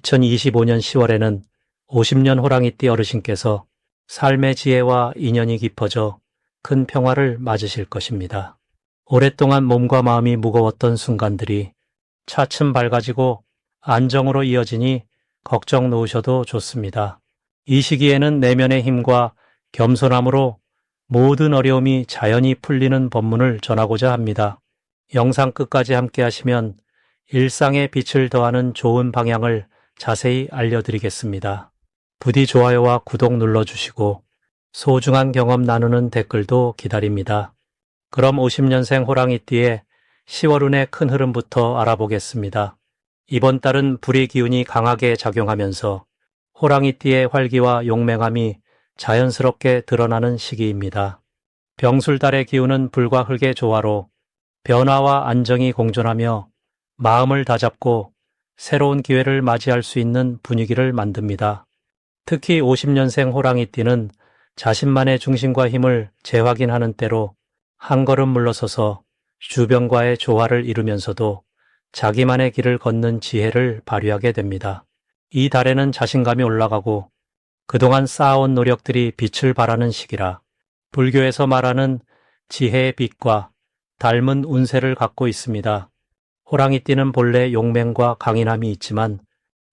2025년 10월에는 50년 호랑이띠 어르신께서 삶의 지혜와 인연이 깊어져 큰 평화를 맞으실 것입니다. 오랫동안 몸과 마음이 무거웠던 순간들이 차츰 밝아지고 안정으로 이어지니 걱정 놓으셔도 좋습니다. 이 시기에는 내면의 힘과 겸손함으로 모든 어려움이 자연히 풀리는 법문을 전하고자 합니다. 영상 끝까지 함께 하시면 일상에 빛을 더하는 좋은 방향을 자세히 알려드리겠습니다. 부디 좋아요와 구독 눌러주시고 소중한 경험 나누는 댓글도 기다립니다. 그럼 50년생 호랑이띠의 10월운의 큰 흐름부터 알아보겠습니다. 이번 달은 불의 기운이 강하게 작용하면서 호랑이띠의 활기와 용맹함이 자연스럽게 드러나는 시기입니다. 병술달의 기운은 불과 흙의 조화로 변화와 안정이 공존하며 마음을 다잡고 새로운 기회를 맞이할 수 있는 분위기를 만듭니다. 특히 50년생 호랑이띠는 자신만의 중심과 힘을 재확인하는 때로 한 걸음 물러서서 주변과의 조화를 이루면서도 자기만의 길을 걷는 지혜를 발휘하게 됩니다. 이 달에는 자신감이 올라가고 그동안 쌓아온 노력들이 빛을 발하는 시기라 불교에서 말하는 지혜의 빛과 닮은 운세를 갖고 있습니다. 호랑이띠는 본래 용맹과 강인함이 있지만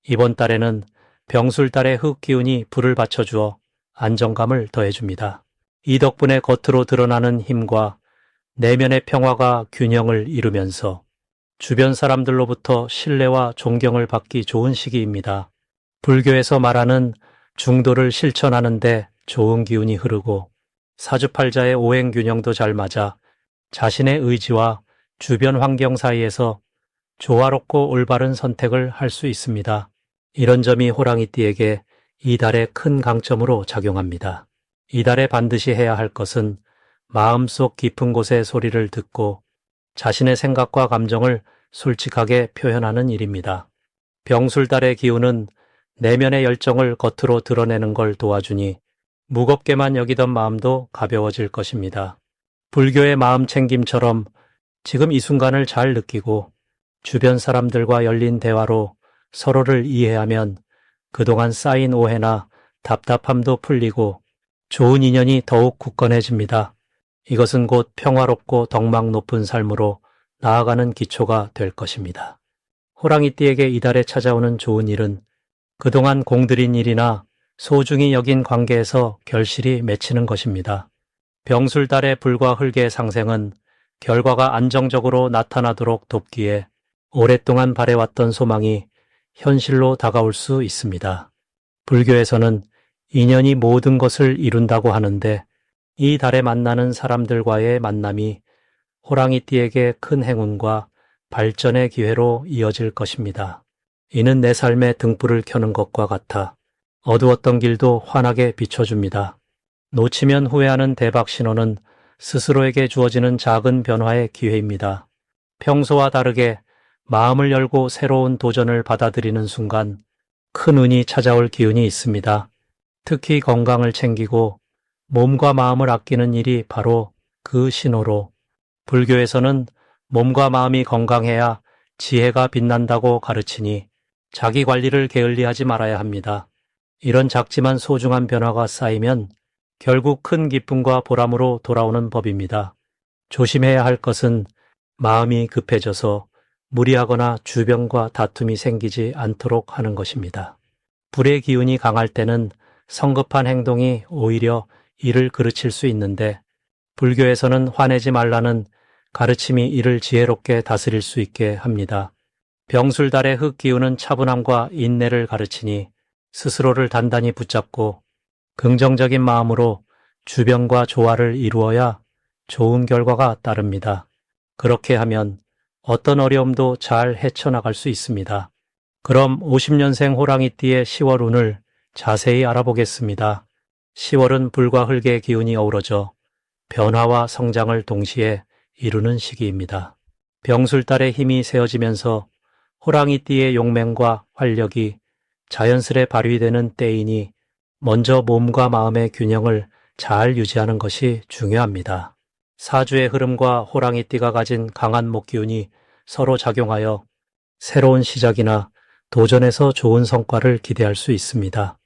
이번 달에는 병술달의 흙 기운이 불을 받쳐주어 안정감을 더해줍니다. 이 덕분에 겉으로 드러나는 힘과 내면의 평화가 균형을 이루면서 주변 사람들로부터 신뢰와 존경을 받기 좋은 시기입니다. 불교에서 말하는 중도를 실천하는데 좋은 기운이 흐르고 사주팔자의 오행균형도 잘 맞아 자신의 의지와 주변 환경 사이에서 조화롭고 올바른 선택을 할 수 있습니다. 이런 점이 호랑이띠에게 이 달의 큰 강점으로 작용합니다. 이 달에 반드시 해야 할 것은 마음속 깊은 곳의 소리를 듣고 자신의 생각과 감정을 솔직하게 표현하는 일입니다. 병술달의 기운은 내면의 열정을 겉으로 드러내는 걸 도와주니 무겁게만 여기던 마음도 가벼워질 것입니다. 불교의 마음 챙김처럼 지금 이 순간을 잘 느끼고 주변 사람들과 열린 대화로 서로를 이해하면 그동안 쌓인 오해나 답답함도 풀리고 좋은 인연이 더욱 굳건해집니다. 이것은 곧 평화롭고 덕망 높은 삶으로 나아가는 기초가 될 것입니다. 호랑이띠에게 이달에 찾아오는 좋은 일은 그동안 공들인 일이나 소중히 여긴 관계에서 결실이 맺히는 것입니다. 병술달의 불과 흙의 상생은 결과가 안정적으로 나타나도록 돕기에 오랫동안 바래왔던 소망이 현실로 다가올 수 있습니다. 불교에서는 인연이 모든 것을 이룬다고 하는데 이 달에 만나는 사람들과의 만남이 호랑이띠에게 큰 행운과 발전의 기회로 이어질 것입니다. 이는 내 삶에 등불을 켜는 것과 같아 어두웠던 길도 환하게 비춰줍니다. 놓치면 후회하는 대박 신호는 스스로에게 주어지는 작은 변화의 기회입니다. 평소와 다르게 마음을 열고 새로운 도전을 받아들이는 순간 큰 운이 찾아올 기운이 있습니다. 특히 건강을 챙기고 몸과 마음을 아끼는 일이 바로 그 신호로 불교에서는 몸과 마음이 건강해야 지혜가 빛난다고 가르치니 자기 관리를 게을리하지 말아야 합니다. 이런 작지만 소중한 변화가 쌓이면 결국 큰 기쁨과 보람으로 돌아오는 법입니다. 조심해야 할 것은 마음이 급해져서 무리하거나 주변과 다툼이 생기지 않도록 하는 것입니다. 불의 기운이 강할 때는 성급한 행동이 오히려 이를 그르칠 수 있는데 불교에서는 화내지 말라는 가르침이 이를 지혜롭게 다스릴 수 있게 합니다. 병술달의 흙 기운은 차분함과 인내를 가르치니 스스로를 단단히 붙잡고 긍정적인 마음으로 주변과 조화를 이루어야 좋은 결과가 따릅니다. 그렇게 하면 어떤 어려움도 잘 헤쳐나갈 수 있습니다. 그럼 50년생 호랑이띠의 10월 운을 자세히 알아보겠습니다. 10월은 불과 흙의 기운이 어우러져 변화와 성장을 동시에 이루는 시기입니다. 병술달의 힘이 세어지면서 호랑이띠의 용맹과 활력이 자연스레 발휘되는 때이니 먼저 몸과 마음의 균형을 잘 유지하는 것이 중요합니다. 사주의 흐름과 호랑이띠가 가진 강한 목기운이 서로 작용하여 새로운 시작이나 도전에서 좋은 성과를 기대할 수 있습니다.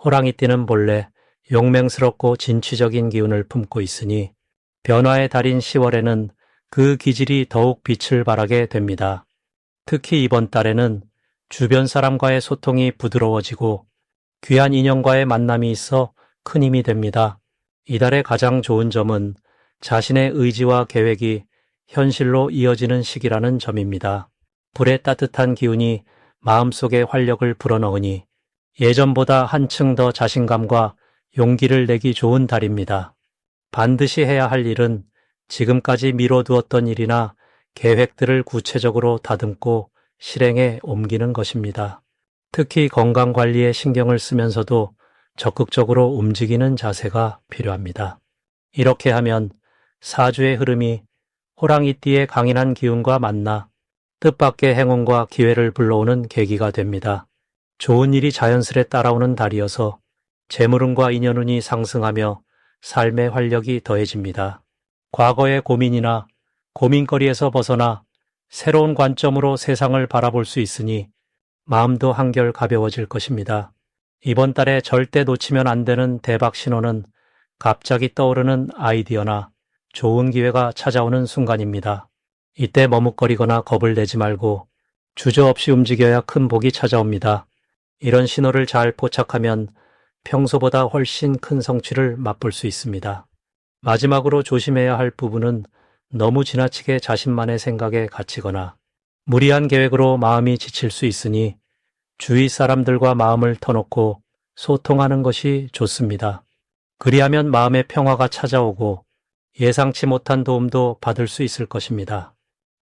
호랑이띠는 본래 용맹스럽고 진취적인 기운을 품고 있으니 변화의 달인 10월에는 그 기질이 더욱 빛을 발하게 됩니다. 특히 이번 달에는 주변 사람과의 소통이 부드러워지고 귀한 인연과의 만남이 있어 큰 힘이 됩니다. 이달의 가장 좋은 점은 자신의 의지와 계획이 현실로 이어지는 시기라는 점입니다. 불의 따뜻한 기운이 마음속에 활력을 불어넣으니 예전보다 한층 더 자신감과 용기를 내기 좋은 달입니다. 반드시 해야 할 일은 지금까지 미뤄두었던 일이나 계획들을 구체적으로 다듬고 실행에 옮기는 것입니다. 특히 건강 관리에 신경을 쓰면서도 적극적으로 움직이는 자세가 필요합니다. 이렇게 하면 사주의 흐름이 호랑이띠의 강인한 기운과 만나 뜻밖의 행운과 기회를 불러오는 계기가 됩니다. 좋은 일이 자연스레 따라오는 달이어서 재물운과 인연운이 상승하며 삶의 활력이 더해집니다. 과거의 고민이나 고민거리에서 벗어나 새로운 관점으로 세상을 바라볼 수 있으니 마음도 한결 가벼워질 것입니다. 이번 달에 절대 놓치면 안 되는 대박 신호는 갑자기 떠오르는 아이디어나 좋은 기회가 찾아오는 순간입니다. 이때 머뭇거리거나 겁을 내지 말고 주저없이 움직여야 큰 복이 찾아옵니다. 이런 신호를 잘 포착하면 평소보다 훨씬 큰 성취를 맛볼 수 있습니다. 마지막으로 조심해야 할 부분은 너무 지나치게 자신만의 생각에 갇히거나 무리한 계획으로 마음이 지칠 수 있으니 주위 사람들과 마음을 터놓고 소통하는 것이 좋습니다. 그리하면 마음의 평화가 찾아오고 예상치 못한 도움도 받을 수 있을 것입니다.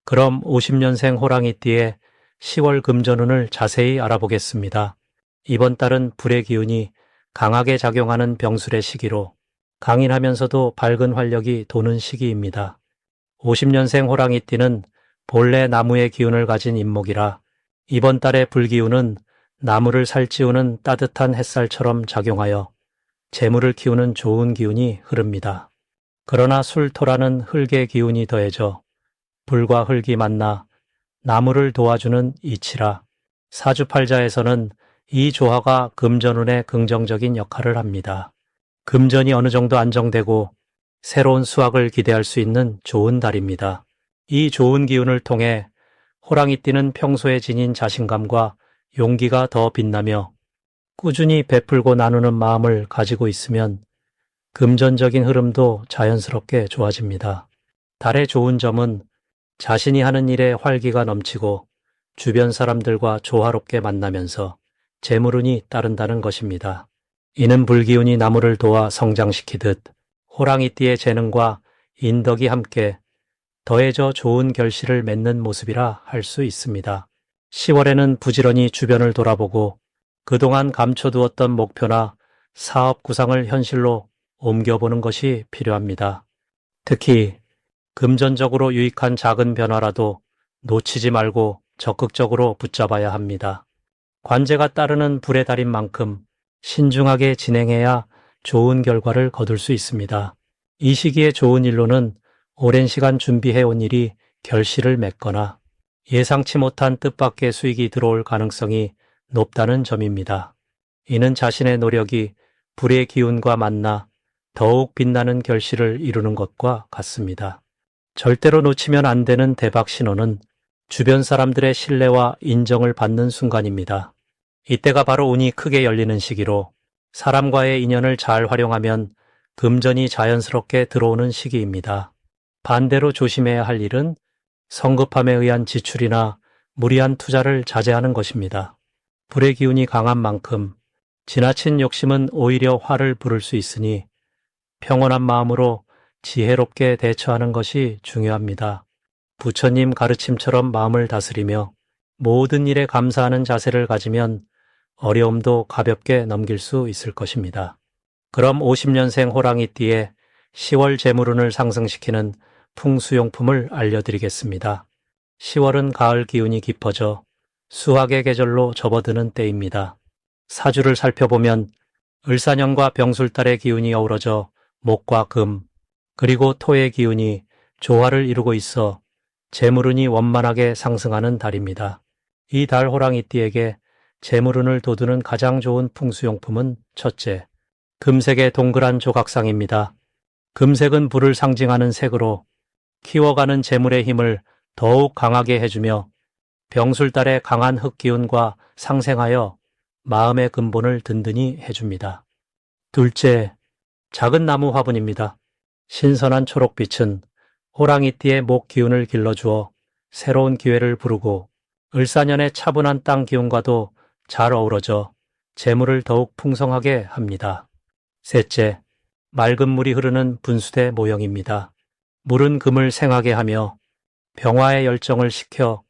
그럼 50년생 호랑이띠의 10월 금전운을 자세히 알아보겠습니다. 이번 달은 불의 기운이 강하게 작용하는 병술의 시기로 강인하면서도 밝은 활력이 도는 시기입니다. 50년생 호랑이띠는 본래 나무의 기운을 가진 인목이라 이번 달의 불기운은 나무를 살찌우는 따뜻한 햇살처럼 작용하여 재물을 키우는 좋은 기운이 흐릅니다. 그러나 술토라는 흙의 기운이 더해져 불과 흙이 만나 나무를 도와주는 이치라 사주팔자에서는 이 조화가 금전운에 긍정적인 역할을 합니다. 금전이 어느 정도 안정되고 새로운 수확을 기대할 수 있는 좋은 달입니다. 이 좋은 기운을 통해 호랑이띠는 평소에 지닌 자신감과 용기가 더 빛나며 꾸준히 베풀고 나누는 마음을 가지고 있으면 금전적인 흐름도 자연스럽게 좋아집니다. 달의 좋은 점은 자신이 하는 일에 활기가 넘치고 주변 사람들과 조화롭게 만나면서 재물운이 따른다는 것입니다. 이는 불기운이 나무를 도와 성장시키듯 호랑이띠의 재능과 인덕이 함께 더해져 좋은 결실을 맺는 모습이라 할 수 있습니다. 10월에는 부지런히 주변을 돌아보고 그동안 감춰두었던 목표나 사업 구상을 현실로 옮겨보는 것이 필요합니다. 특히 금전적으로 유익한 작은 변화라도 놓치지 말고 적극적으로 붙잡아야 합니다. 관제가 따르는 불의 달인 만큼 신중하게 진행해야 좋은 결과를 거둘 수 있습니다. 이 시기에 좋은 일로는 오랜 시간 준비해온 일이 결실을 맺거나 예상치 못한 뜻밖의 수익이 들어올 가능성이 높다는 점입니다. 이는 자신의 노력이 불의 기운과 만나 더욱 빛나는 결실을 이루는 것과 같습니다. 절대로 놓치면 안 되는 대박 신호는 주변 사람들의 신뢰와 인정을 받는 순간입니다. 이때가 바로 운이 크게 열리는 시기로 사람과의 인연을 잘 활용하면 금전이 자연스럽게 들어오는 시기입니다. 반대로 조심해야 할 일은 성급함에 의한 지출이나 무리한 투자를 자제하는 것입니다. 불의 기운이 강한 만큼 지나친 욕심은 오히려 화를 부를 수 있으니 평온한 마음으로 지혜롭게 대처하는 것이 중요합니다. 부처님 가르침처럼 마음을 다스리며 모든 일에 감사하는 자세를 가지면 어려움도 가볍게 넘길 수 있을 것입니다. 그럼 50년생 호랑이띠의 10월 재물운을 상승시키는 풍수용품을 알려드리겠습니다. 10월은 가을 기운이 깊어져 수확의 계절로 접어드는 때입니다. 사주를 살펴보면 을사년과 병술달의 기운이 어우러져 목과 금, 그리고 토의 기운이 조화를 이루고 있어 재물운이 원만하게 상승하는 달입니다. 이 달 호랑이띠에게 재물운을 돋우는 가장 좋은 풍수용품은 첫째, 금색의 동그란 조각상입니다. 금색은 불을 상징하는 색으로 키워가는 재물의 힘을 더욱 강하게 해주며 병술달의 강한 흙기운과 상생하여 마음의 근본을 든든히 해줍니다. 둘째, 작은 나무 화분입니다. 신선한 초록빛은 호랑이띠의 목 기운을 길러주어 새로운 기회를 부르고 을사년의 차분한 땅 기운과도 잘 어우러져 재물을 더욱 풍성하게 합니다. 셋째, 맑은 물이 흐르는 분수대 모형입니다. 물은 금을 생하게 하며 병화의 열정을 식혀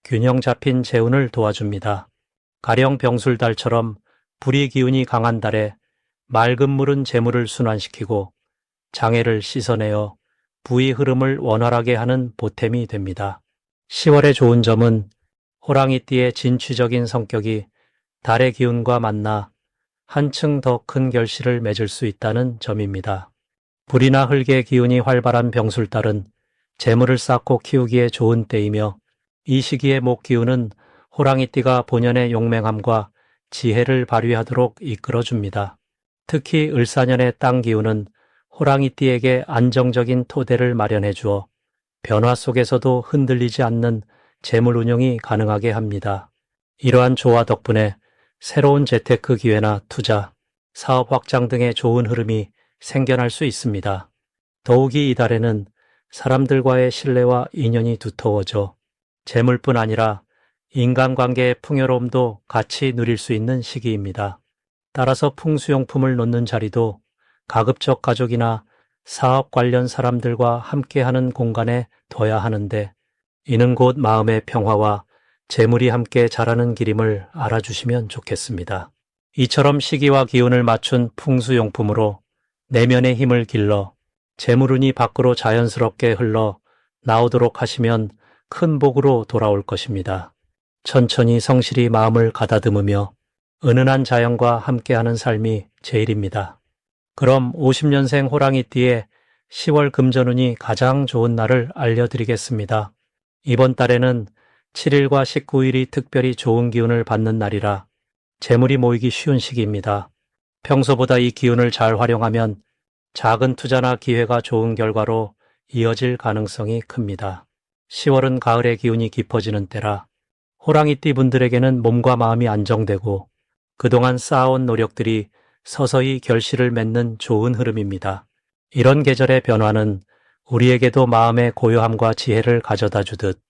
균형 잡힌 재운을 도와줍니다. 가령 병술달처럼 불의 기운이 강한 달에 맑은 물은 재물을 순환시키고 장애를 씻어내어 부의 흐름을 원활하게 하는 보탬이 됩니다. 10월의 좋은 점은 호랑이띠의 진취적인 성격이 달의 기운과 만나 한층 더 큰 결실을 맺을 수 있다는 점입니다. 불이나 흙의 기운이 활발한 병술달은 재물을 쌓고 키우기에 좋은 때이며 이 시기의 목 기운은 호랑이띠가 본연의 용맹함과 지혜를 발휘하도록 이끌어줍니다. 특히 을사년의 땅 기운은 호랑이띠에게 안정적인 토대를 마련해 주어 변화 속에서도 흔들리지 않는 재물 운용이 가능하게 합니다. 이러한 조화 덕분에 새로운 재테크 기회나 투자, 사업 확장 등의 좋은 흐름이 생겨날 수 있습니다. 더욱이 이달에는 사람들과의 신뢰와 인연이 두터워져 재물뿐 아니라 인간관계의 풍요로움도 같이 누릴 수 있는 시기입니다. 따라서 풍수용품을 놓는 자리도 가급적 가족이나 사업 관련 사람들과 함께하는 공간에 둬야 하는데 이는 곧 마음의 평화와 재물이 함께 자라는 길임을 알아주시면 좋겠습니다. 이처럼 시기와 기운을 맞춘 풍수용품으로 내면의 힘을 길러 재물운이 밖으로 자연스럽게 흘러 나오도록 하시면 큰 복으로 돌아올 것입니다. 천천히 성실히 마음을 가다듬으며 은은한 자연과 함께하는 삶이 제일입니다. 그럼 50년생 호랑이띠의 10월 금전운이 가장 좋은 날을 알려드리겠습니다. 이번 달에는 7일과 19일이 특별히 좋은 기운을 받는 날이라 재물이 모이기 쉬운 시기입니다. 평소보다 이 기운을 잘 활용하면 작은 투자나 기회가 좋은 결과로 이어질 가능성이 큽니다. 10월은 가을의 기운이 깊어지는 때라 호랑이띠 분들에게는 몸과 마음이 안정되고 그동안 쌓아온 노력들이 서서히 결실을 맺는 좋은 흐름입니다. 이런 계절의 변화는 우리에게도 마음의 고요함과 지혜를 가져다 주듯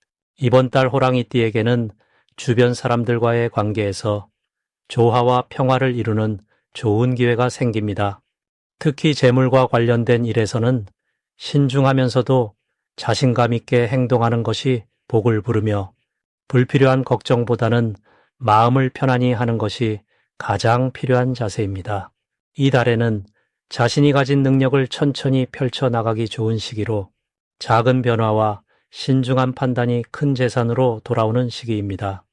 이번 달 호랑이띠에게는 주변 사람들과의 관계에서 조화와 평화를 이루는 좋은 기회가 생깁니다. 특히 재물과 관련된 일에서는 신중하면서도 자신감 있게 행동하는 것이 복을 부르며 불필요한 걱정보다는 마음을 편안히 하는 것이 가장 필요한 자세입니다. 이 달에는 자신이 가진 능력을 천천히 펼쳐나가기 좋은 시기로 작은 변화와 신중한 판단이 큰 재산으로 돌아오는 시기입니다.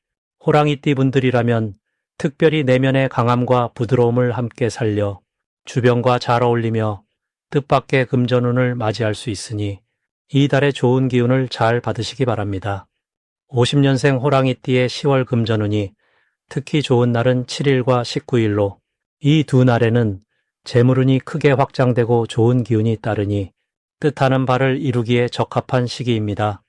호랑이띠 분들이라면 특별히 내면의 강함과 부드러움을 함께 살려 주변과 잘 어울리며 뜻밖의 금전운을 맞이할 수 있으니 이 달의 좋은 기운을 잘 받으시기 바랍니다. 50년생 호랑이띠의 10월 금전운이 특히 좋은 날은 7일과 19일로 이 두 날에는 재물운이 크게 확장되고 좋은 기운이 따르니 뜻하는 바를 이루기에 적합한 시기입니다.